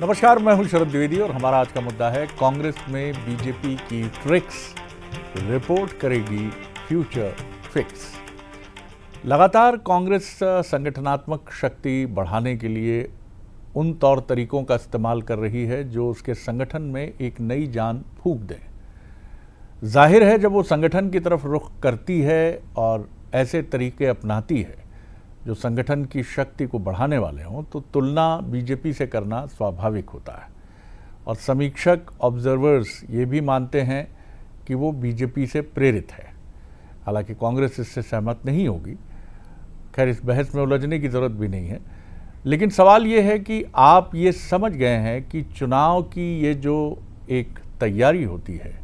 नमस्कार, मैं हूं शरद द्विवेदी और हमारा आज का मुद्दा है कांग्रेस में बीजेपी की ट्रिक्स, रिपोर्ट करेगी फ्यूचर फिक्स। लगातार कांग्रेस संगठनात्मक शक्ति बढ़ाने के लिए उन तौर तरीकों का इस्तेमाल कर रही है जो उसके संगठन में एक नई जान फूंक दें। जाहिर है, जब वो संगठन की तरफ रुख करती है और ऐसे तरीके अपनाती है जो संगठन की शक्ति को बढ़ाने वाले हों, तो तुलना बीजेपी से करना स्वाभाविक होता है। और समीक्षक, ऑब्जर्वर्स ये भी मानते हैं कि वो बीजेपी से प्रेरित है। हालांकि कांग्रेस इससे सहमत नहीं होगी। खैर, इस बहस में उलझने की ज़रूरत भी नहीं है, लेकिन सवाल ये है कि आप ये समझ गए हैं कि चुनाव की ये जो एक तैयारी होती है,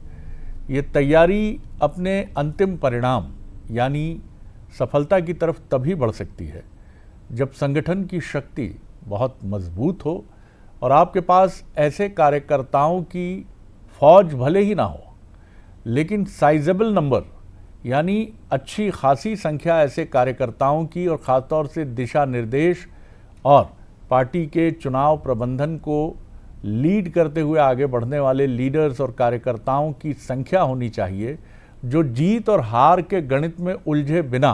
ये तैयारी अपने अंतिम परिणाम यानी सफलता की तरफ तभी बढ़ सकती है जब संगठन की शक्ति बहुत मजबूत हो और आपके पास ऐसे कार्यकर्ताओं की फौज भले ही ना हो, लेकिन साइजेबल नंबर यानी अच्छी खासी संख्या ऐसे कार्यकर्ताओं की और ख़ासतौर से दिशा निर्देश और पार्टी के चुनाव प्रबंधन को लीड करते हुए आगे बढ़ने वाले लीडर्स और कार्यकर्ताओं की संख्या होनी चाहिए जो जीत और हार के गणित में उलझे बिना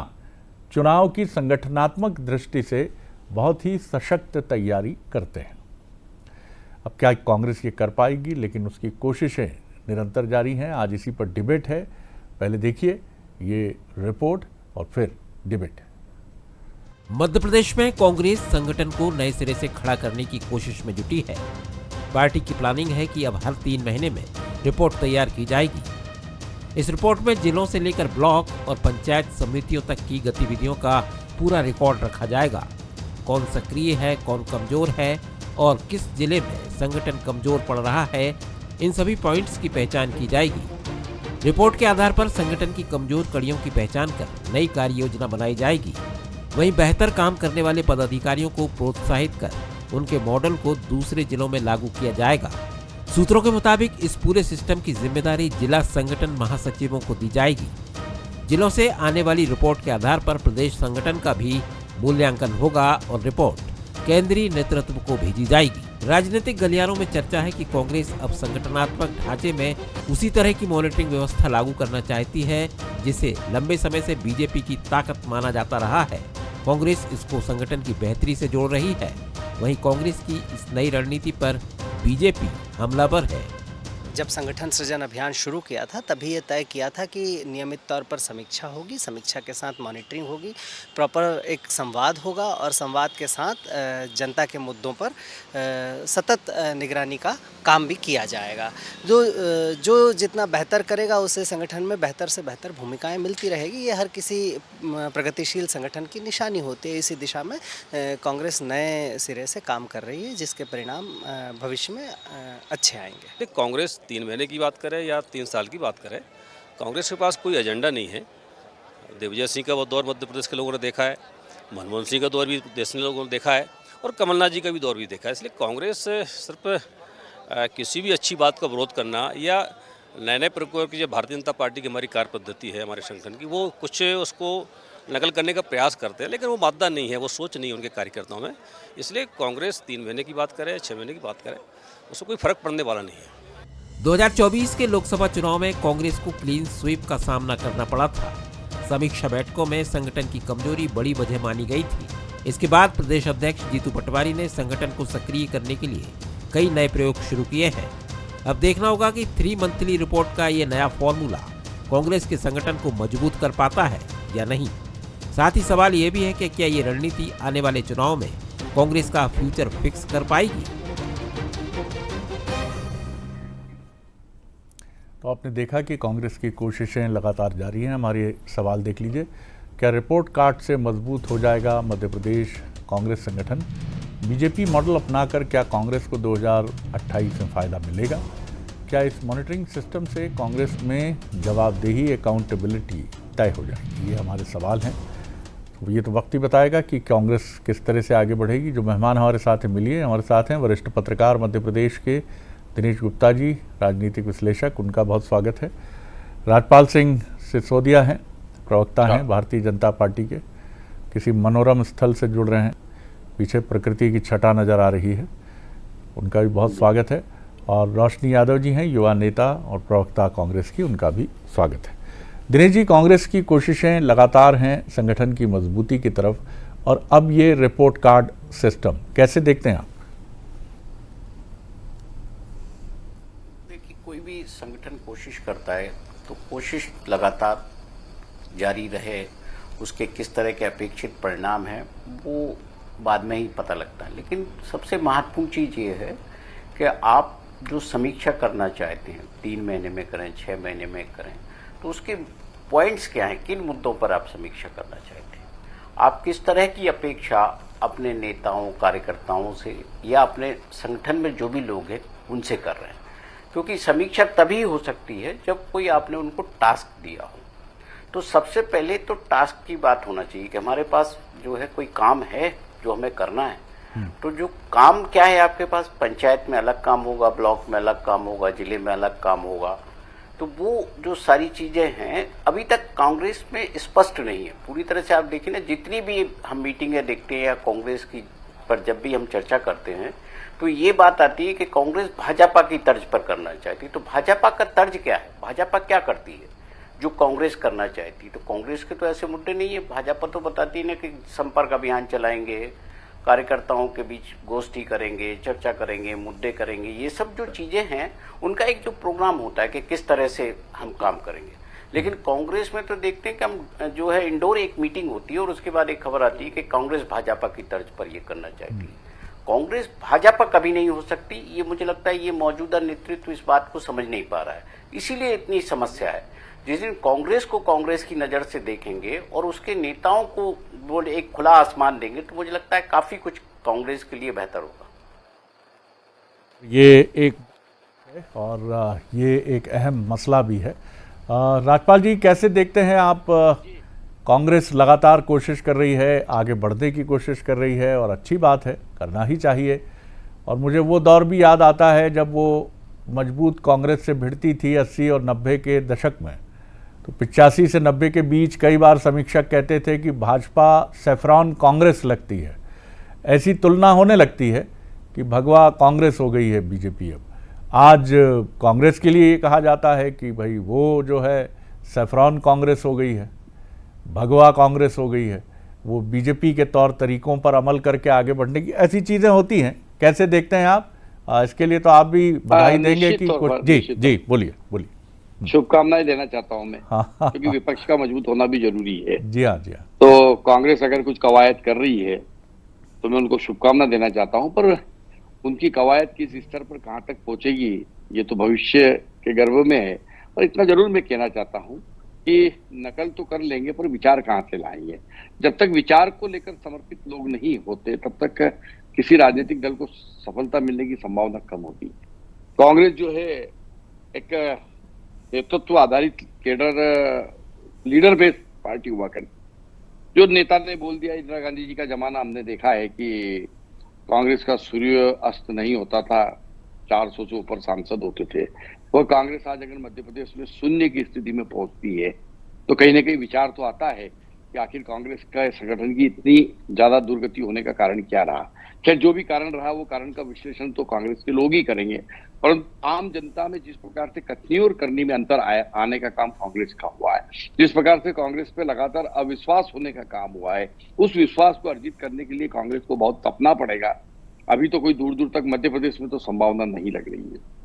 चुनाव की संगठनात्मक दृष्टि से बहुत ही सशक्त तैयारी करते हैं। अब क्या कांग्रेस ये कर पाएगी, लेकिन उसकी कोशिशें निरंतर जारी हैं। आज इसी पर डिबेट है। पहले देखिए ये रिपोर्ट और फिर डिबेट। मध्य प्रदेश में कांग्रेस संगठन को नए सिरे से खड़ा करने की कोशिश में जुटी है। पार्टी की प्लानिंग है कि अब हर 3 महीने में रिपोर्ट तैयार की जाएगी। इस रिपोर्ट में जिलों से लेकर ब्लॉक और पंचायत समितियों तक की गतिविधियों का पूरा रिकॉर्ड रखा जाएगा। कौन सक्रिय है, कौन कमजोर है और किस जिले में संगठन कमजोर पड़ रहा है, इन सभी पॉइंट्स की पहचान की जाएगी। रिपोर्ट के आधार पर संगठन की कमजोर कड़ियों की पहचान कर नई कार्य योजना बनाई जाएगी। वहीं बेहतर काम करने वाले पदाधिकारियों को प्रोत्साहित कर उनके मॉडल को दूसरे जिलों में लागू किया जाएगा। सूत्रों के मुताबिक इस पूरे सिस्टम की जिम्मेदारी जिला संगठन महासचिवों को दी जाएगी। जिलों से आने वाली रिपोर्ट के आधार पर प्रदेश संगठन का भी मूल्यांकन होगा और रिपोर्ट केंद्रीय नेतृत्व को भेजी जाएगी। राजनीतिक गलियारों में चर्चा है कि कांग्रेस अब संगठनात्मक ढांचे में उसी तरह की मॉनिटरिंग व्यवस्था लागू करना चाहती है जिसे लंबे समय से बीजेपी की ताकत माना जाता रहा है। कांग्रेस इसको संगठन की बेहतरी से जोड़ रही है। वहीं कांग्रेस की इस नई रणनीति पर बीजेपी हमलावर है। जब संगठन सृजन अभियान शुरू किया था तभी ये तय किया था कि नियमित तौर पर समीक्षा होगी, समीक्षा के साथ मॉनिटरिंग होगी, प्रॉपर एक संवाद होगा और संवाद के साथ जनता के मुद्दों पर सतत निगरानी का काम भी किया जाएगा। जो जितना बेहतर करेगा उसे संगठन में बेहतर से बेहतर भूमिकाएं मिलती रहेगी। ये हर किसी प्रगतिशील संगठन की निशानी होती है। इसी दिशा में कांग्रेस नए सिरे से काम कर रही है जिसके परिणाम भविष्य में अच्छे आएंगे। कांग्रेस 3 महीने की बात करें या 3 साल की बात करें, कांग्रेस के पास कोई एजेंडा नहीं है। दिग्विजय सिंह का वो दौर मध्य प्रदेश के लोगों ने देखा है, मनमोहन सिंह का दौर भी देश के लोगों ने देखा है और कमलनाथ जी का भी दौर भी देखा है। इसलिए कांग्रेस सिर्फ किसी भी अच्छी बात का विरोध करना या नए नए प्रकार की जो भारतीय जनता पार्टी की हमारी कार्य पद्धति है हमारे संगठन की, वो कुछ उसको नकल करने का प्रयास करते हैं, लेकिन वो मादा नहीं है, वो सोच नहीं है उनके कार्यकर्ताओं में। इसलिए कांग्रेस 3 महीने की बात करे, 6 महीने की बात करे, उसको कोई फर्क पड़ने वाला नहीं है। 2024 के लोकसभा चुनाव में कांग्रेस को क्लीन स्वीप का सामना करना पड़ा था। समीक्षा बैठकों में संगठन की कमजोरी बड़ी वजह मानी गई थी। इसके बाद प्रदेश अध्यक्ष जीतू पटवारी ने संगठन को सक्रिय करने के लिए कई नए प्रयोग शुरू किए हैं। अब देखना होगा कि 3 मंथली रिपोर्ट का ये नया फॉर्मूला कांग्रेस के संगठन को मजबूत कर पाता है या नहीं। साथ ही सवाल ये भी है कि क्या ये रणनीति आने वाले चुनाव में कांग्रेस का फ्यूचर फिक्स कर पाएगी। तो आपने देखा कि कांग्रेस की कोशिशें लगातार जारी हैं। हमारे सवाल देख लीजिए। क्या रिपोर्ट कार्ड से मजबूत हो जाएगा मध्य प्रदेश कांग्रेस संगठन? बीजेपी मॉडल अपनाकर क्या कांग्रेस को 2028 में फ़ायदा मिलेगा? क्या इस मॉनिटरिंग सिस्टम से कांग्रेस में जवाबदेही, अकाउंटेबिलिटी तय हो जाएगी? ये हमारे सवाल हैं। तो ये तो वक्त ही बताएगा कि कांग्रेस किस तरह से आगे बढ़ेगी। जो मेहमान हमारे साथ हैं, मिलिए। हमारे साथ हैं वरिष्ठ पत्रकार मध्य प्रदेश के दिनेश गुप्ता जी, राजनीतिक विश्लेषक, उनका बहुत स्वागत है। राजपाल सिंह सिसोदिया हैं, प्रवक्ता हैं भारतीय जनता पार्टी के, किसी मनोरम स्थल से जुड़ रहे हैं, पीछे प्रकृति की छटा नज़र आ रही है। उनका भी बहुत स्वागत है। और रोशनी यादव जी हैं, युवा नेता और प्रवक्ता कांग्रेस की, उनका भी स्वागत है। दिनेश जी, कांग्रेस की कोशिशें लगातार हैं संगठन की मजबूती की तरफ, और अब ये रिपोर्ट कार्ड सिस्टम कैसे देखते हैं आप? देखिए, कोई भी संगठन कोशिश करता है तो कोशिश लगातार जारी रहे, उसके किस तरह के अपेक्षित परिणाम हैं वो बाद में ही पता लगता है। लेकिन सबसे महत्वपूर्ण चीज़ ये है कि आप जो समीक्षा करना चाहते हैं, 3 महीने में करें, 6 महीने में करें, तो उसके पॉइंट्स क्या हैं, किन मुद्दों पर आप समीक्षा करना चाहते हैं, आप किस तरह की अपेक्षा अपने नेताओं कार्यकर्ताओं से या अपने संगठन में जो भी लोग हैं उनसे कर रहे हैं। क्योंकि समीक्षा तभी हो सकती है जब कोई आपने उनको टास्क दिया हो। तो सबसे पहले तो टास्क की बात होना चाहिए कि हमारे पास जो है कोई काम है जो हमें करना है। तो जो काम क्या है आपके पास, पंचायत में अलग काम होगा, ब्लॉक में अलग काम होगा, जिले में अलग काम होगा। तो वो जो सारी चीज़ें हैं अभी तक कांग्रेस में स्पष्ट नहीं है पूरी तरह से। आप देखिए ना, जितनी भी हम मीटिंगें देखते हैं या कांग्रेस की पर जब भी हम चर्चा करते हैं तो ये बात आती है कि कांग्रेस भाजपा की तर्ज पर करना चाहती है। तो भाजपा का तर्ज क्या है, भाजपा क्या करती है जो कांग्रेस करना चाहती है? तो कांग्रेस के तो ऐसे मुद्दे नहीं है। भाजपा तो बताती है ना कि संपर्क अभियान चलाएंगे, कार्यकर्ताओं के बीच गोष्ठी करेंगे, चर्चा करेंगे, मुद्दे करेंगे। ये सब जो चीज़ें हैं उनका एक जो प्रोग्राम होता है कि किस तरह से हम काम करेंगे। लेकिन कांग्रेस में तो देखते हैं कि हम जो है इंडोर एक मीटिंग होती है और उसके बाद एक खबर आती है कि कांग्रेस भाजपा की तर्ज पर ये करना चाहती है। कांग्रेस भाजपा कभी नहीं हो सकती, ये मुझे लगता है ये मौजूदा नेतृत्व इस बात को समझ नहीं पा रहा है, इसीलिए इतनी समस्या है। जिस दिन कांग्रेस को कांग्रेस की नज़र से देखेंगे और उसके नेताओं को वो एक खुला आसमान देंगे तो मुझे लगता है काफ़ी कुछ कांग्रेस के लिए बेहतर होगा। ये एक और ये एक अहम मसला भी है। राजपाल जी, कैसे देखते हैं आप? कांग्रेस लगातार कोशिश कर रही है, आगे बढ़ने की कोशिश कर रही है, और अच्छी बात है, करना ही चाहिए। और मुझे वो दौर भी याद आता है जब वो मजबूत कांग्रेस से भिड़ती थी 80 और 90 के दशक में। तो 85 से 90 के बीच कई बार समीक्षक कहते थे कि भाजपा सैफरॉन कांग्रेस लगती है। ऐसी तुलना होने लगती है कि भगवा कांग्रेस हो गई है बीजेपी। अब आज कांग्रेस के लिए ये कहा जाता है कि भाई वो जो है सैफरॉन कांग्रेस हो गई है, भगवा कांग्रेस हो गई है, वो बीजेपी के तौर तरीकों पर अमल करके आगे बढ़ने की, ऐसी चीज़ें होती हैं। कैसे देखते हैं आप? इसके लिए तो आप भी बधाई देंगे कि जी बोलिए बोलिए। शुभकामनाएं देना चाहता हूं मैं, क्योंकि विपक्ष का मजबूत होना भी जरूरी है। जी हाँ। तो कांग्रेस अगर कुछ कवायद कर रही है तो मैं उनको शुभकामना देना चाहता हूं, पर उनकी कवायद किस स्तर पर कहां तक पहुंचेगी ये तो भविष्य के गर्भ में है। और इतना जरूर मैं कहना चाहता हूं कि नकल तो कर लेंगे पर विचार कहां से लाएंगे। जब तक विचार को लेकर समर्पित लोग नहीं होते तब तक किसी राजनीतिक दल को सफलता मिलने की संभावना कम होती है। कांग्रेस जो है एक नेतृत्व आधारित केडर लीडर बेस्ड पार्टी हुआ करती। जो नेता ने बोल दिया, इंदिरा गांधी जी का जमाना हमने देखा है कि कांग्रेस का सूर्य अस्त नहीं होता था, 400 से ऊपर सांसद होते थे। और कांग्रेस आज अगर मध्य प्रदेश में शून्य की स्थिति में पहुंचती है तो कहीं ना कहीं विचार तो आता है कि आखिर कांग्रेस का संगठन की इतनी ज्यादा दुर्गति होने का कारण क्या रहा। खैर, जो भी कारण रहा वो कारण का विश्लेषण तो कांग्रेस के लोग ही करेंगे, परंतु आम जनता में जिस प्रकार से कथनी और करनी में अंतर आने का काम कांग्रेस का हुआ है, जिस प्रकार से कांग्रेस पे लगातार अविश्वास होने का काम हुआ है, उस विश्वास को अर्जित करने के लिए कांग्रेस को बहुत तपना पड़ेगा। अभी तो कोई दूर दूर तक मध्य प्रदेश में तो संभावना नहीं लग रही है।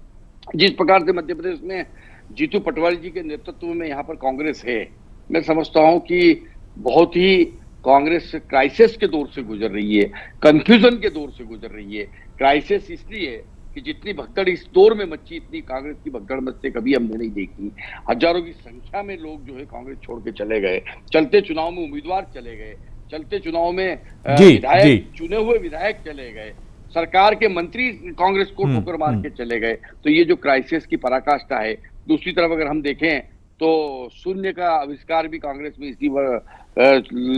जिस प्रकार से मध्य प्रदेश में जीतू पटवारी जी के नेतृत्व में यहाँ पर कांग्रेस है, मैं समझता हूँ कि बहुत ही कांग्रेस क्राइसिस के दौर से गुजर रही है, कंफ्यूजन के दौर से गुजर रही है। क्राइसिस इसलिए कि जितनी भगदड़ इस दौर में मची, इतनी कांग्रेस की भगदड़ मचते कभी हमने नहीं देखी। हजारों की संख्या में लोग जो है कांग्रेस छोड़ के चले गए, चलते चुनाव में उम्मीदवार चले गए, चलते चुनाव में विधायक चुने हुए विधायक चले गए, सरकार के मंत्री कांग्रेस को ठोकर मार के चले गए। तो ये जो क्राइसिस की पराकाष्ठा है। दूसरी तरफ अगर हम देखें तो शून्य का आविष्कार भी कांग्रेस में इसी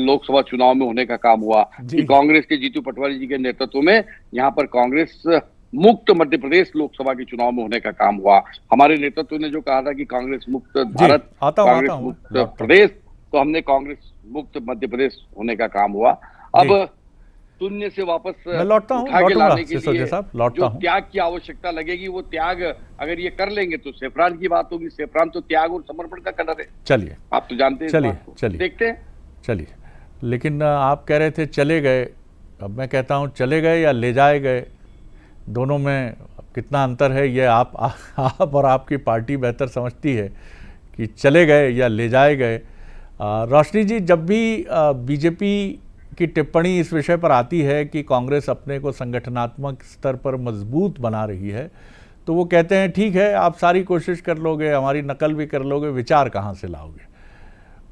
लोकसभा चुनाव में होने का काम हुआ कि कांग्रेस के जीतू पटवारी जी के नेतृत्व में यहाँ पर कांग्रेस मुक्त मध्य प्रदेश लोकसभा के चुनाव में होने का काम हुआ। हमारे नेतृत्व ने जो कहा था कि कांग्रेस मुक्त भारत, कांग्रेस मुक्त प्रदेश, तो हमने कांग्रेस मुक्त मध्य प्रदेश होने का काम हुआ। अब शून्य से वापस मैं लौटता हूँ, उठा के लौटूंगा लाने के सिसोदिया लिए साहब, लौटता जो हूँ। त्याग की आवश्यकता लगेगी, वो त्याग अगर ये कर लेंगे तो सेफ्रान की बात होगी। सेफ्रान तो त्याग और समर्पण का कलर है, चलिए आप तो जानते हैं इस चलिए बात को। चलिए देखते हैं। चलिए, लेकिन आप कह रहे थे चले गए, अब मैं कहता हूँ चले गए या ले जाए गए, दोनों में कितना अंतर है ये आप और आपकी पार्टी बेहतर समझती है कि चले गए या ले जाए गए। रोशनी जी, जब भी बीजेपी की टिप्पणी इस विषय पर आती है कि कांग्रेस अपने को संगठनात्मक स्तर पर मजबूत बना रही है, तो वो कहते हैं ठीक है, आप सारी कोशिश कर लोगे, हमारी नकल भी कर लोगे, विचार कहाँ से लाओगे।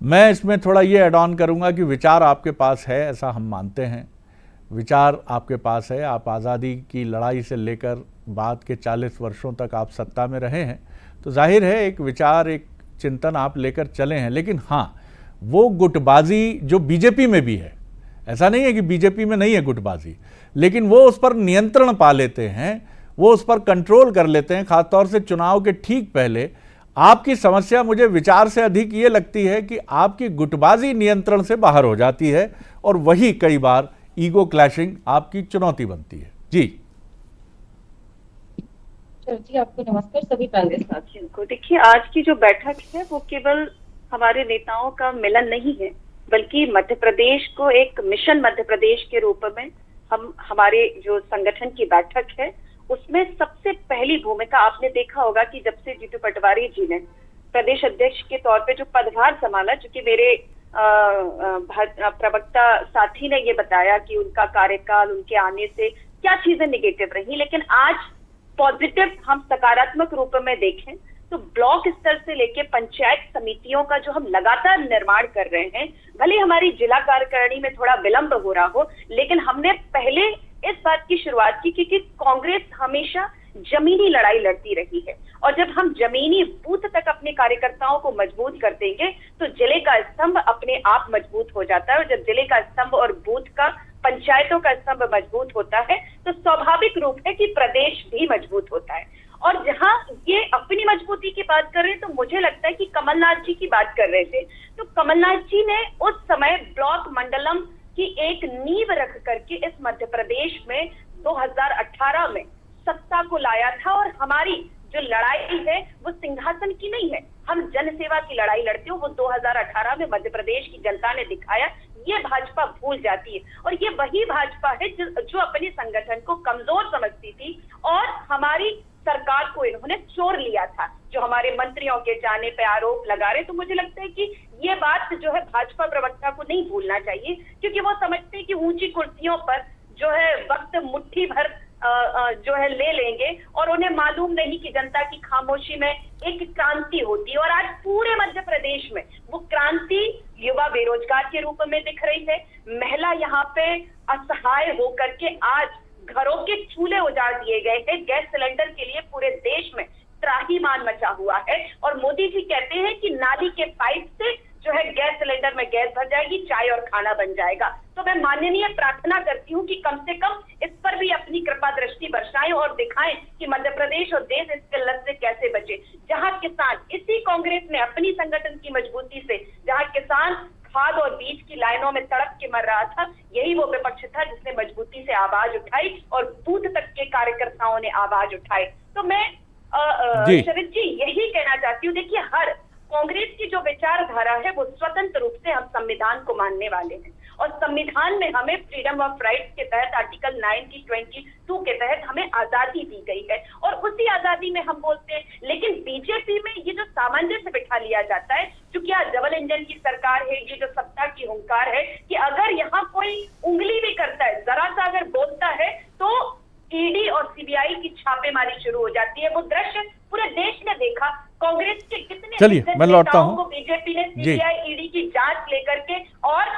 मैं इसमें थोड़ा ये ऐड ऑन करूँगा कि विचार आपके पास है, ऐसा हम मानते हैं, विचार आपके पास है। आप आज़ादी की लड़ाई से लेकर बाद के 40 वर्षों तक आप सत्ता में रहे हैं, तो जाहिर है एक विचार, एक चिंतन आप लेकर चले हैं। लेकिन हाँ, वो गुटबाजी जो बीजेपी में भी है, ऐसा नहीं है कि बीजेपी में नहीं है गुटबाजी, लेकिन वो उस पर नियंत्रण पा लेते हैं, वो उस पर कंट्रोल कर लेते हैं, खासतौर से चुनाव के ठीक पहले। आपकी समस्या मुझे विचार से अधिक ये लगती है कि आपकी गुटबाजी नियंत्रण से बाहर हो जाती है, और वही कई बार ईगो क्लैशिंग आपकी चुनौती बनती है। जी जी, आपको नमस्कार सभी पैनलिस्ट साथियों को। देखिए, आज की जो बैठक है वो केवल हमारे नेताओं का मिलन नहीं है, बल्कि मध्य प्रदेश को एक मिशन मध्य प्रदेश के रूप में हमारे जो संगठन की बैठक है उसमें सबसे पहली भूमिका आपने देखा होगा कि जब से जीतू पटवारी जी ने प्रदेश अध्यक्ष के तौर पे जो पदभार संभाला, चूंकि मेरे प्रवक्ता साथी ने ये बताया कि उनका कार्यकाल, उनके आने से क्या चीजें निगेटिव रही, लेकिन आज पॉजिटिव हम सकारात्मक रूप में देखें तो ब्लॉक स्तर से लेके पंचायत समितियों का जो हम लगातार निर्माण कर रहे हैं, भले हमारी जिला कार्यकारिणी में थोड़ा विलंब हो रहा हो, लेकिन हमने पहले इस बात की शुरुआत की क्योंकि कांग्रेस हमेशा जमीनी लड़ाई लड़ती रही है, और जब हम जमीनी बूथ तक अपने कार्यकर्ताओं को मजबूत कर देंगे तो जिले का स्तंभ अपने आप मजबूत हो जाता है, और जब जिले का स्तंभ और बूथ का, पंचायतों का स्तंभ मजबूत होता है तो स्वाभाविक रूप है कि प्रदेश भी मजबूत होता है। और जहां ये अपनी मजबूती की बात कर रहे हैं, तो मुझे लगता है कि कमलनाथ जी की बात कर रहे थे, तो कमलनाथ जी ने उस समय ब्लॉक मंडलम की एक नींव रख करके इस मध्य प्रदेश में 2018 में सत्ता को लाया था। और हमारी जो लड़ाई है वो सिंहासन की नहीं है, हम जनसेवा की लड़ाई लड़ते हो, वो 2018 में मध्य प्रदेश की जनता ने दिखाया। ये भाजपा भूल जाती है, और ये वही भाजपा है जो अपने संगठन को कमजोर समझती थी, और हमारी सरकार को इन्होंने चोर लिया था, जो हमारे मंत्रियों के जाने पे आरोप लगा रहे। तो मुझे लगता है कि ये बात जो है भाजपा प्रवक्ता को नहीं भूलना चाहिए, क्योंकि वो समझते हैं कि ऊंची कुर्सियों पर जो है वक्त मुट्ठी भर जो है ले लेंगे, और उन्हें मालूम नहीं कि जनता की खामोशी में एक क्रांति होती है। और आज पूरे मध्य प्रदेश में वो क्रांति युवा बेरोजगार के रूप में दिख रही है, महिला यहाँ पे असहाय होकर के आज घरों के चूल्हे उजाड़ दिए गए हैं, गैस सिलेंडर के लिए पूरे देश में त्राहीमाम मचा हुआ है, और मोदी जी कहते हैं कि नाली के पाइप से जो है गैस सिलेंडर में गैस भर जाएगी, चाय और खाना बन जाएगा। तो मैं माननीय प्रार्थना करती हूँ कि कम से कम इस पर भी अपनी कृपा दृष्टि बरसाएं और दिखाएं कि मध्य प्रदेश और देश इस किल्लत से कैसे बचे, जहां किसान, इसी कांग्रेस ने अपनी संगठन की मजबूती से, जहां किसान खाद और बीज की लाइनों में तड़प के मर रहा था, यही वो विपक्ष था जिसने मजबूती से आवाज उठाई और बूथ तक के कार्यकर्ताओं ने आवाज उठाई। तो मैं शरद जी यही कहना चाहती हूँ, देखिए हर कांग्रेस की जो विचारधारा है वो स्वतंत्र रूप से हम संविधान को मानने वाले हैं, और संविधान में हमें फ्रीडम ऑफ राइट्स के तहत आर्टिकल 9 की 22 के तहत हमें आजादी दी गई है, और उसी आजादी में हम बोलते हैं। लेकिन बीजेपी में ये जो सामंजस्य बिठा लिया जाता है, क्योंकि आज डबल इंजन की सरकार है, ये जो सत्ता की हुंकार है कि अगर यहाँ कोई उंगली भी करता है, जरा सा अगर बोलता है तो ईडी और सीबीआई की छापेमारी शुरू हो जाती है। वो दृश्य पूरे देश ने देखा, कांग्रेस के कितने नेताओं को बीजेपी ने सीबीआई ईडी की जांच लेकर के और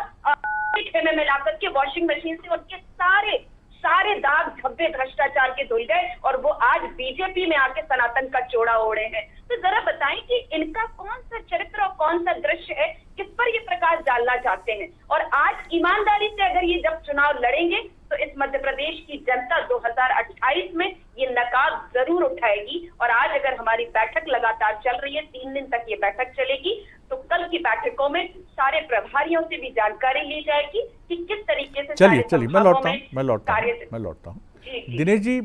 खेमे में लाकर के वॉशिंग मशीन से उनके सारे दाग धब्बे भ्रष्टाचार के धुल गए, और वो आज बीजेपी में आके सनातन का चोड़ा ओढ़े हैं। तो जरा बताएं कि इनका कौन सा चरित्र और कौन सा दृश्य है, किस पर ये प्रकाश डालना चाहते हैं। और आज ईमानदारी से अगर ये जब चुनाव लड़ेंगे तो इस मध्य प्रदेश की जनता 2028 में ये नकाब जरूर उठाएगी। और आज अगर हमारी बैठक लगातार चल रही है, 3 दिन तक ये बैठक चलेगी, तो कल की बैठक बैठकों में सारे प्रभारियों से भी जानकारी ली जाएगी कि किस तरीके से चलिए सारे चलिए मैं संभागों लौटता में हूँ जी, जी। दिनेश जी,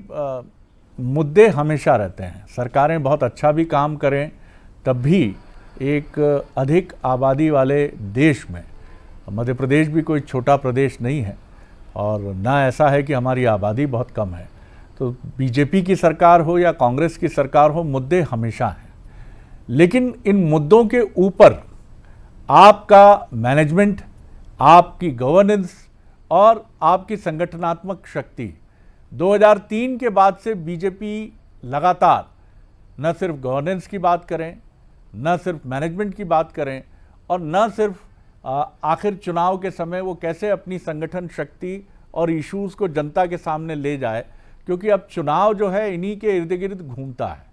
मुद्दे हमेशा रहते हैं, सरकारें बहुत अच्छा भी काम करें तब भी एक अधिक आबादी वाले देश में, मध्य प्रदेश भी कोई छोटा प्रदेश नहीं है और ना ऐसा है कि हमारी आबादी बहुत कम है, तो बीजेपी की सरकार हो या कांग्रेस की सरकार हो, मुद्दे हमेशा हैं। लेकिन इन मुद्दों के ऊपर आपका मैनेजमेंट, आपकी गवर्नेंस और आपकी संगठनात्मक शक्ति 2003 के बाद से बीजेपी लगातार न सिर्फ गवर्नेंस की बात करें, न सिर्फ मैनेजमेंट की बात करें और न सिर्फ आखिर चुनाव के समय वो कैसे अपनी संगठन शक्ति और इश्यूज़ को जनता के सामने ले जाए, क्योंकि अब चुनाव जो है इन्हीं के इर्द गिर्द घूमता है।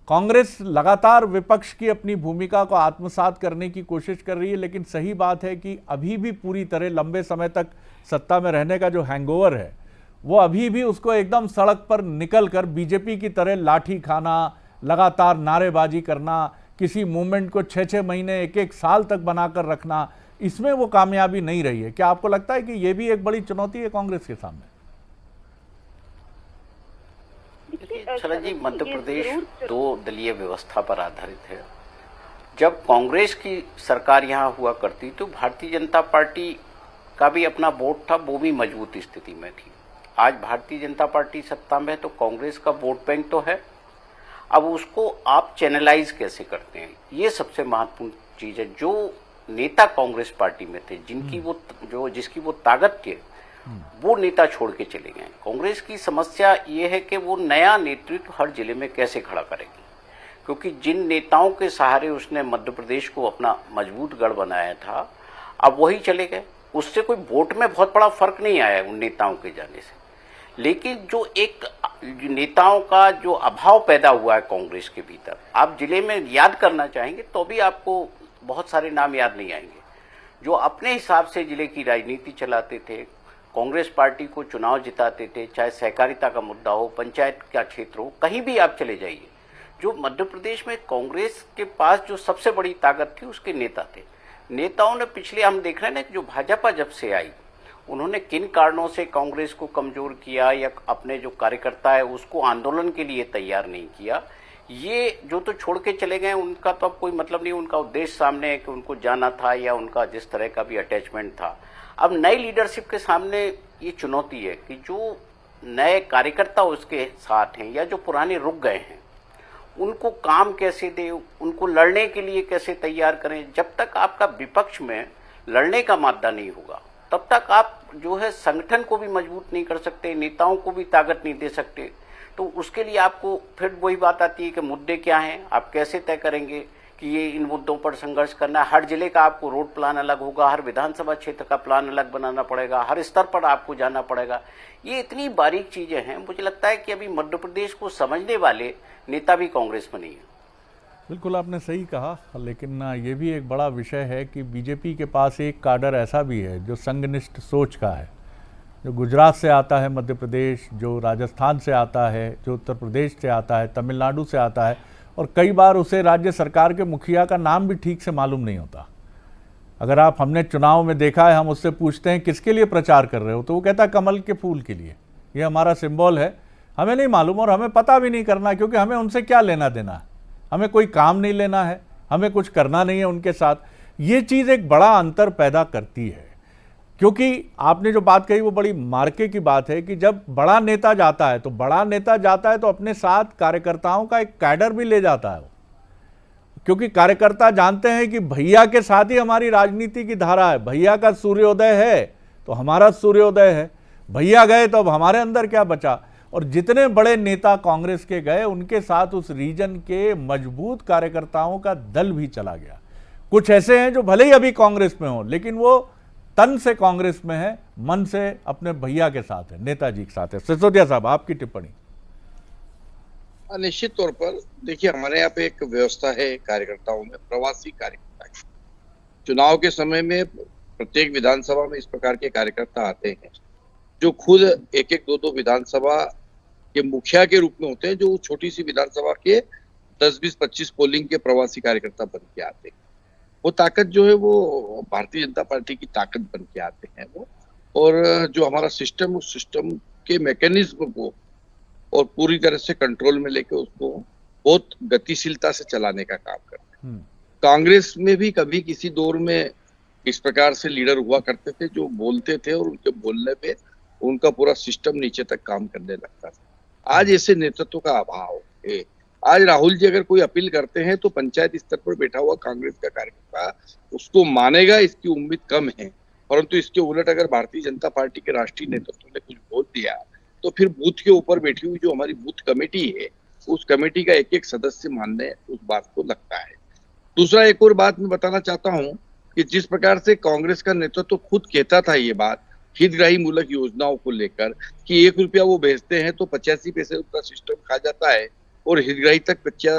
कांग्रेस लगातार विपक्ष की अपनी भूमिका को आत्मसात करने की कोशिश कर रही है, लेकिन सही बात है कि अभी भी पूरी तरह लंबे समय तक सत्ता में रहने का जो हैंगओवर है वो अभी भी उसको एकदम सड़क पर निकलकर बीजेपी की तरह लाठी खाना, लगातार नारेबाजी करना, किसी मूवमेंट को 6-6 महीने, 1-1 साल तक बनाकर रखना, इसमें वो कामयाबी नहीं रही है। क्या आपको लगता है कि ये भी एक बड़ी चुनौती है कांग्रेस के सामने? शरद जी, मध्य प्रदेश 2 दलीय व्यवस्था पर आधारित है। जब कांग्रेस की सरकार यहाँ हुआ करती तो भारतीय जनता पार्टी का भी अपना वोट था, वो भी मजबूत स्थिति में थी। आज भारतीय जनता पार्टी सत्ता में है तो कांग्रेस का वोट बैंक तो है, अब उसको आप चैनलाइज कैसे करते हैं, ये सबसे महत्वपूर्ण चीज है। जो नेता कांग्रेस पार्टी में थे, जिसकी वो ताकत थी, वो नेता छोड़ के चले गए। कांग्रेस की समस्या ये है कि वो नया नेतृत्व हर जिले में कैसे खड़ा करेगी, क्योंकि जिन नेताओं के सहारे उसने मध्य प्रदेश को अपना मजबूत गढ़ बनाया था, अब वही चले गए। उससे कोई वोट में बहुत बड़ा फर्क नहीं आया उन नेताओं के जाने से, लेकिन जो एक नेताओं का जो अभाव पैदा हुआ है कांग्रेस के भीतर, आप जिले में याद करना चाहेंगे तो भी आपको बहुत सारे नाम याद नहीं आएंगे जो अपने हिसाब से जिले की राजनीति चलाते थे, कांग्रेस पार्टी को चुनाव जिताते थे, चाहे सहकारिता का मुद्दा हो, पंचायत का क्षेत्र हो, कहीं भी आप चले जाइए। जो मध्य प्रदेश में कांग्रेस के पास जो सबसे बड़ी ताकत थी उसके नेता थे। नेताओं ने पिछले, हम देख रहे हैं ना, जो भाजपा जब से आई उन्होंने किन कारणों से कांग्रेस को कमजोर किया या अपने जो कार्यकर्ता है उसको आंदोलन के लिए तैयार नहीं किया। ये जो तो छोड़ के चले गए उनका तो अब कोई मतलब नहीं, उनका उद्देश्य सामने है कि उनको जाना था या उनका जिस तरह का भी अटैचमेंट था। अब नई लीडरशिप के सामने ये चुनौती है कि जो नए कार्यकर्ता उसके साथ हैं या जो पुराने रुक गए हैं उनको काम कैसे दे, उनको लड़ने के लिए कैसे तैयार करें। जब तक आपका विपक्ष में लड़ने का मादा नहीं होगा तब तक आप जो है संगठन को भी मजबूत नहीं कर सकते, नेताओं को भी ताकत नहीं दे सकते। तो उसके लिए आपको फिर वही बात आती है कि मुद्दे क्या हैं, आप कैसे तय करेंगे कि ये इन मुद्दों पर संघर्ष करना है। हर जिले का आपको रोड प्लान अलग होगा, हर विधानसभा क्षेत्र का प्लान अलग बनाना पड़ेगा, हर स्तर पर आपको जाना पड़ेगा। ये इतनी बारीक चीजें हैं, मुझे लगता है कि अभी मध्य प्रदेश को समझने वाले नेता भी कांग्रेस में नहीं है। बिल्कुल आपने सही कहा, लेकिन ये भी एक बड़ा विषय है कि बीजेपी के पास एक काडर ऐसा भी है जो संघनिष्ठ सोच का है, जो गुजरात से आता है मध्य प्रदेश, जो राजस्थान से आता है, जो उत्तर प्रदेश से आता है, तमिलनाडु से आता है, और कई बार उसे राज्य सरकार के मुखिया का नाम भी ठीक से मालूम नहीं होता। अगर आप, हमने चुनाव में देखा है, हम उससे पूछते हैं किसके लिए प्रचार कर रहे हो, तो वो कहता है कमल के फूल के लिए, ये हमारा सिंबल है। हमें नहीं मालूम और हमें पता भी नहीं करना, क्योंकि हमें उनसे क्या लेना देना है, हमें कोई काम नहीं लेना है, हमें कुछ करना नहीं है उनके साथ। ये चीज़ एक बड़ा अंतर पैदा करती है, क्योंकि आपने जो बात कही वो बड़ी मार्के की बात है कि जब बड़ा नेता जाता है तो अपने साथ कार्यकर्ताओं का एक कैडर भी ले जाता है, क्योंकि कार्यकर्ता जानते हैं कि भैया के साथ ही हमारी राजनीति की धारा है, भैया का सूर्योदय है तो हमारा सूर्योदय है, भैया गए तो अब हमारे अंदर क्या बचा। और जितने बड़े नेता कांग्रेस के गए उनके साथ उस रीजन के मजबूत कार्यकर्ताओं का दल भी चला गया। कुछ ऐसे हैं जो भले ही अभी कांग्रेस में हो लेकिन वो तन से कांग्रेस में है, मन से अपने भैया के साथ है, नेताजी के साथ है। सिसोदिया साहब, आपकी टिप्पणी। निश्चित तौर पर देखिए, हमारे यहाँ पे एक व्यवस्था है कार्यकर्ताओं में, प्रवासी कार्यकर्ता की। चुनाव के समय में प्रत्येक विधानसभा में इस प्रकार के कार्यकर्ता आते हैं जो खुद एक एक दो विधानसभा के मुखिया के रूप में होते हैं, जो छोटी सी विधानसभा के 10, 20, 25 पोलिंग के प्रवासी कार्यकर्ता बन के आते हैं। वो ताकत जो है वो भारतीय जनता पार्टी की ताकत बन के आते हैं वो। और जो हमारा सिस्टम, उस सिस्टम के मैकेनिज्म को और पूरी तरह से कंट्रोल में लेके उसको बहुत गतिशीलता से चलाने का काम करते हैं। कांग्रेस में भी कभी किसी दौर में इस प्रकार से लीडर हुआ करते थे जो बोलते थे और उनके बोलने पे उनका पूरा सिस्टम नीचे तक काम करने लगता था। आज ऐसे नेतृत्व का अभाव है। आज राहुल जी अगर कोई अपील करते हैं तो पंचायत स्तर पर बैठा हुआ कांग्रेस का कार्यकर्ता उसको मानेगा, इसकी उम्मीद कम है। परंतु इसके उलट अगर भारतीय जनता पार्टी के राष्ट्रीय नेतृत्व ने कुछ बोल दिया तो फिर बूथ के ऊपर बैठी हुई जो हमारी बूथ कमेटी है, उस कमेटी का एक एक सदस्य मानने उस बात को लगता है। दूसरा एक और बात मैं बताना चाहता हूं कि जिस प्रकार से कांग्रेस का नेतृत्व खुद कहता था ये बात हितग्राही मूलक योजनाओं को लेकर कि 1 रुपया वो भेजते हैं तो 85 पैसे उसका सिस्टम खा जाता है और हितग्राही तक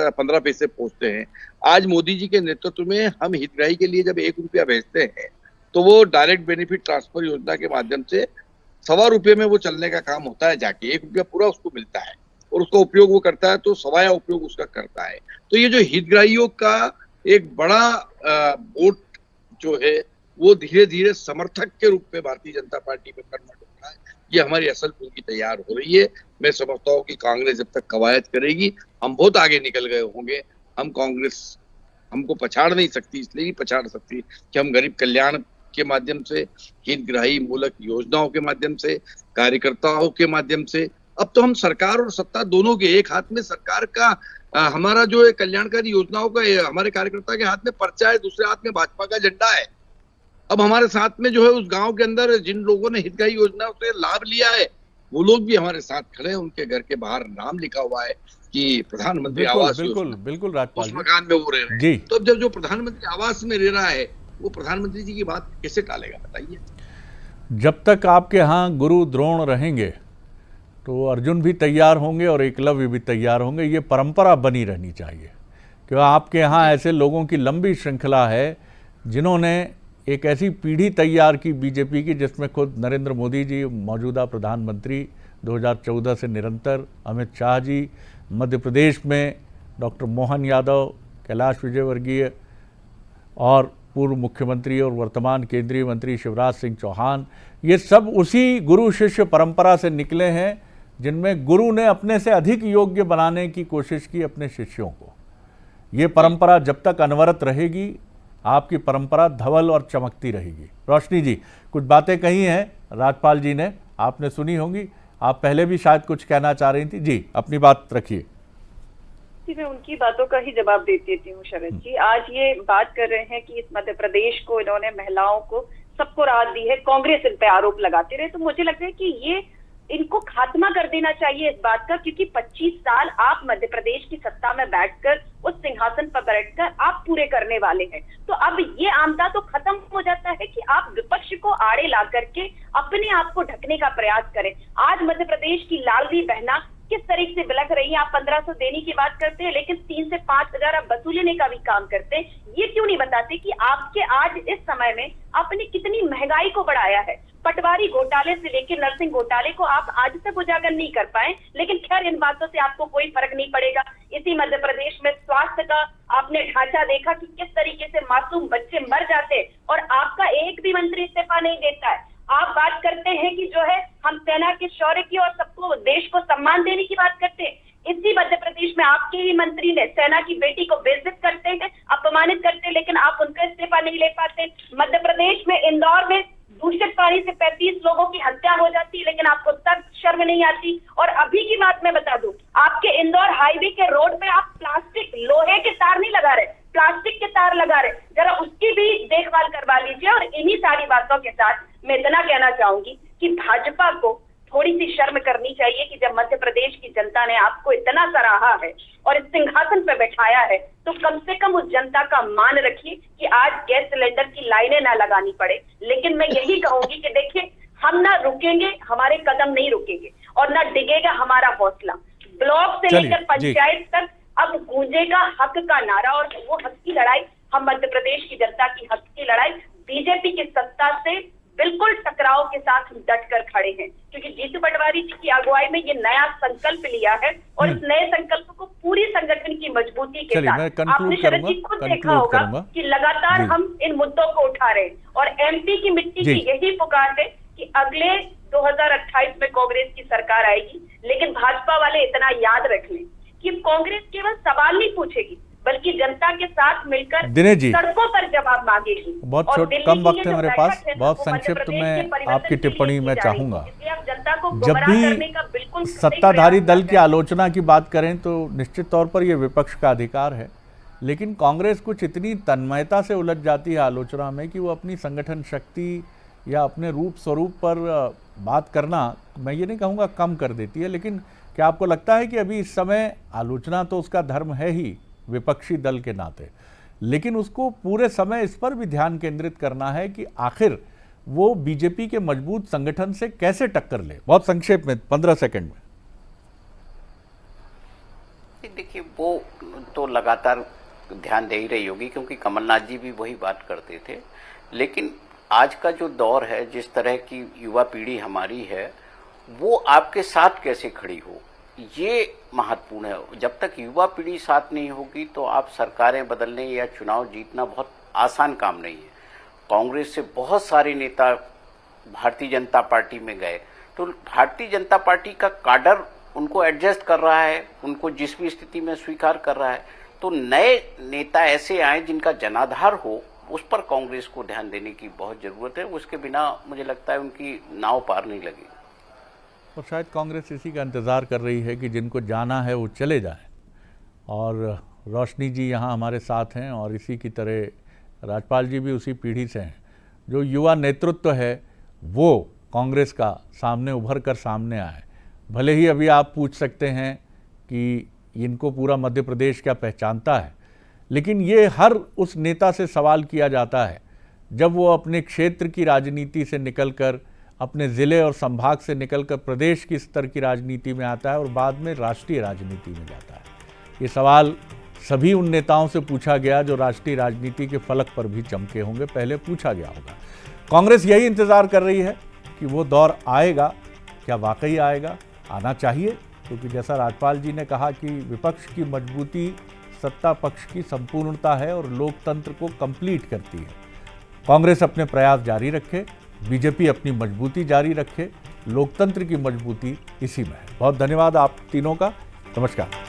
15 पैसे पहुंचते हैं। आज मोदी जी के नेतृत्व में हम हितग्राही के लिए जब 1 रुपया भेजते हैं तो वो डायरेक्ट बेनिफिट ट्रांसफर योजना के माध्यम से ₹1.25 में वो चलने का काम होता है। जाके 1 रुपया पूरा उसको मिलता है और उसका उपयोग वो करता है तो सवाया उपयोग उसका करता है। तो ये जो हितग्राहियों का एक बड़ा वोट जो है वो धीरे धीरे समर्थक के रूप में भारतीय जनता पार्टी में कन्वर्ट हो रहा है। ये हमारी असल पूंजी तैयार हो रही है। मैं समझता हूँ कि कांग्रेस जब तक कवायद करेगी हम बहुत आगे निकल गए होंगे। हम कांग्रेस हमको पछाड़ नहीं सकती, इसलिए नहीं पछाड़ सकती कि हम गरीब कल्याण के माध्यम से, हितग्राही मूलक योजनाओं के माध्यम से, कार्यकर्ताओं के माध्यम से, अब तो हम सरकार और सत्ता दोनों के, एक हाथ में सरकार का हमारा जो है कल्याणकारी योजनाओं का हमारे कार्यकर्ता के हाथ में पर्चा है, दूसरे हाथ में भाजपा का झंडा है। अब हमारे साथ में जो है उस गांव के अंदर जिन लोगों ने हितग्राही योजनाओं से लाभ लिया है वो लोग भी हमारे साथ खड़े हैं। उनके घर के बाहर नाम लिखा हुआ है कि प्रधानमंत्री आवास योजना, बिल्कुल राजपाल उस मकान में वो रह रहे जी। हैं। तो जब जो प्रधानमंत्री आवास में रह रहा है वो प्रधानमंत्री जी की बात कैसे टालेगा बताइए। जब तक आपके यहाँ गुरु द्रोण रहेंगे तो अर्जुन भी तैयार होंगे और एकलव्य भी तैयार होंगे। ये परंपरा बनी रहनी चाहिए क्योंकि आपके यहाँ ऐसे लोगों की लंबी श्रृंखला है जिन्होंने एक ऐसी पीढ़ी तैयार की बीजेपी की जिसमें खुद नरेंद्र मोदी जी मौजूदा प्रधानमंत्री 2014 से निरंतर, अमित शाह जी मध्य प्रदेश में, डॉक्टर मोहन यादव, कैलाश विजयवर्गीय और पूर्व मुख्यमंत्री और वर्तमान केंद्रीय मंत्री शिवराज सिंह चौहान, ये सब उसी गुरु शिष्य परंपरा से निकले हैं जिनमें गुरु ने अपने से अधिक योग्य बनाने की कोशिश की अपने शिष्यों को। ये परंपरा जब तक अनवरत रहेगी आपकी परंपरा धवल और चमकती रहेगी। रोशनी जी कुछ बातें कही हैं राजपाल जी ने, आपने सुनी होंगी, आप पहले भी शायद कुछ कहना चाह रही थी। जी अपनी बात रखिए। जी मैं उनकी बातों का ही जवाब दे देती हूँ शरद जी। आज ये बात कर रहे हैं कि इस मध्य प्रदेश को इन्होंने महिलाओं को सबको राहत दी है, कांग्रेस इन पे आरोप लगाते रहे, तो मुझे लगता है कि ये इनको खात्मा कर देना चाहिए इस बात का, क्योंकि 25 साल आप मध्य प्रदेश की सत्ता में बैठकर उस सिंहासन पर बैठकर आप पूरे करने वाले हैं। तो अब ये आमदा तो खत्म हो जाता है कि आप विपक्ष को आड़े ला करके अपने आप को ढकने का प्रयास करें। आज मध्य प्रदेश की लाडली बहना किस तरीके से बिलख रही है। आप 1500 देने की बात करते हैं लेकिन 3 से 5 हजार आप वसूलने का भी काम करते हैं। ये क्यों नहीं बताते कि आपके आज इस समय में आपने कितनी महंगाई को बढ़ाया है। पटवारी घोटाले से लेकर नर्सिंग घोटाले को आप आज तक उजागर नहीं कर पाए, लेकिन खैर इन बातों से आपको कोई फर्क नहीं पड़ेगा। इसी मध्य प्रदेश में स्वास्थ्य का आपने ढांचा देखा कि किस तरीके से मासूम बच्चे मर जाते और आपका एक भी मंत्री इस्तीफा नहीं देता है। आप बात करते हैं कि जो है हम सेना के शौर्य की और सबको देश को सम्मान देने की बात करते हैं। इसी मध्य प्रदेश में आपके ही मंत्री ने सेना की बेटी को बेइज्जत करते हैं, अपमानित करते हैं, लेकिन आप उनका इस्तीफा नहीं ले पाते। मध्य प्रदेश में इंदौर में दूषित पानी से 35 लोगों की हत्या हो जाती है, लेकिन आपको तब शर्म नहीं आती। और अभी की बात मैं बता दूं, आपके इंदौर हाईवे के रोड पे आप प्लास्टिक, लोहे के तार नहीं लगा रहे, प्लास्टिक के तार लगा रहे, जरा उसकी भी देखभाल करवा लीजिए। और इन्हीं सारी बातों के साथ मैं इतना कहना चाहूंगी कि भाजपा को थोड़ी सी शर्म करनी चाहिए कि जब मध्य प्रदेश की जनता ने आपको इतना सराहा है और इस सिंहासन पर बैठाया है, तो कम से कम उस जनता का मान रखिए कि आज गैस सिलेंडर की लाइनें ना लगानी पड़े। लेकिन मैं यही कहूंगी कि देखिए, हम ना रुकेंगे, हमारे कदम नहीं रुकेंगे और ना डिगेगा हमारा हौसला। ब्लॉक से लेकर पंचायत तक अब गूंजेगा हक का नारा, और वो हक की लड़ाई हम मध्य प्रदेश की जनता की हक की लड़ाई बीजेपी की सत्ता से बिल्कुल टकराव के साथ हम डट कर खड़े हैं, क्योंकि जीतू पटवारी जी की अगुवाई में ये नया संकल्प लिया है और इस नए संकल्प को पूरी संगठन की मजबूती के चलिए, साथ मैं conclude आपने शरद जी खुद देखा होगा कि लगातार हम इन मुद्दों को उठा रहे हैं और एमपी की मिट्टी की यही पुकार है कि अगले 2028 में कांग्रेस की सरकार आएगी, लेकिन भाजपा वाले इतना याद रख लें कि कांग्रेस केवल सवाल नहीं पूछेगी बल्कि जनता के साथ मिलकर दिनेश जी, सड़कों पर जवाब मांगेगी। बहुत कम वक्त है मेरे पास, बहुत संक्षिप्त में आपकी टिप्पणी मैं चाहूंगा। जब भी सत्ताधारी दल की आलोचना की बात करें तो निश्चित तौर पर यह विपक्ष का अधिकार है, लेकिन कांग्रेस कुछ इतनी तन्मयता से उलझ जाती है आलोचना में कि वो अपनी संगठन शक्ति या अपने रूप स्वरूप पर बात करना, मैं ये नहीं कहूँगा कम कर देती है, लेकिन क्या आपको लगता है कि अभी इस समय आलोचना तो उसका धर्म है ही विपक्षी दल के नाते, लेकिन उसको पूरे समय इस पर भी ध्यान केंद्रित करना है कि आखिर वो बीजेपी के मजबूत संगठन से कैसे टक्कर ले? बहुत संक्षेप में 15 सेकंड में। देखिए, वो तो लगातार ध्यान दे ही रही होगी क्योंकि कमलनाथ जी भी वही बात करते थे, लेकिन आज का जो दौर है, जिस तरह की युवा पीढ़ी हमारी है, वो आपके साथ कैसे खड़ी हो, ये महत्वपूर्ण है। जब तक युवा पीढ़ी साथ नहीं होगी तो आप सरकारें बदलने या चुनाव जीतना बहुत आसान काम नहीं है। कांग्रेस से बहुत सारे नेता भारतीय जनता पार्टी में गए, तो भारतीय जनता पार्टी का काडर उनको एडजस्ट कर रहा है, उनको जिस भी स्थिति में स्वीकार कर रहा है, तो नए नेता ऐसे आए जिनका जनाधार हो, उस पर कांग्रेस को ध्यान देने की बहुत जरूरत है। उसके बिना मुझे लगता है उनकी नाव पार नहीं लगेगी। और शायद कांग्रेस इसी का इंतज़ार कर रही है कि जिनको जाना है वो चले जाएं, और रोशनी जी यहाँ हमारे साथ हैं और इसी की तरह राजपाल जी भी उसी पीढ़ी से हैं। जो युवा नेतृत्व है वो कांग्रेस का सामने उभर कर सामने आए। भले ही अभी आप पूछ सकते हैं कि इनको पूरा मध्य प्रदेश क्या पहचानता है, लेकिन ये हर उस नेता से सवाल किया जाता है जब वो अपने क्षेत्र की राजनीति से निकलकर, अपने ज़िले और संभाग से निकलकर प्रदेश की स्तर की राजनीति में आता है और बाद में राष्ट्रीय राजनीति में जाता है। ये सवाल सभी उन नेताओं से पूछा गया जो राष्ट्रीय राजनीति के फलक पर भी चमके होंगे, पहले पूछा गया होगा। कांग्रेस यही इंतज़ार कर रही है कि वो दौर आएगा, क्या वाकई आएगा? आना चाहिए, क्योंकि जैसा राजपाल जी ने कहा कि विपक्ष की मजबूती सत्ता पक्ष की संपूर्णता है और लोकतंत्र को कंप्लीट करती है। कांग्रेस अपने प्रयास जारी रखे, बीजेपी अपनी मजबूती जारी रखे, लोकतंत्र की मजबूती इसी में है। बहुत धन्यवाद आप तीनों का। नमस्कार।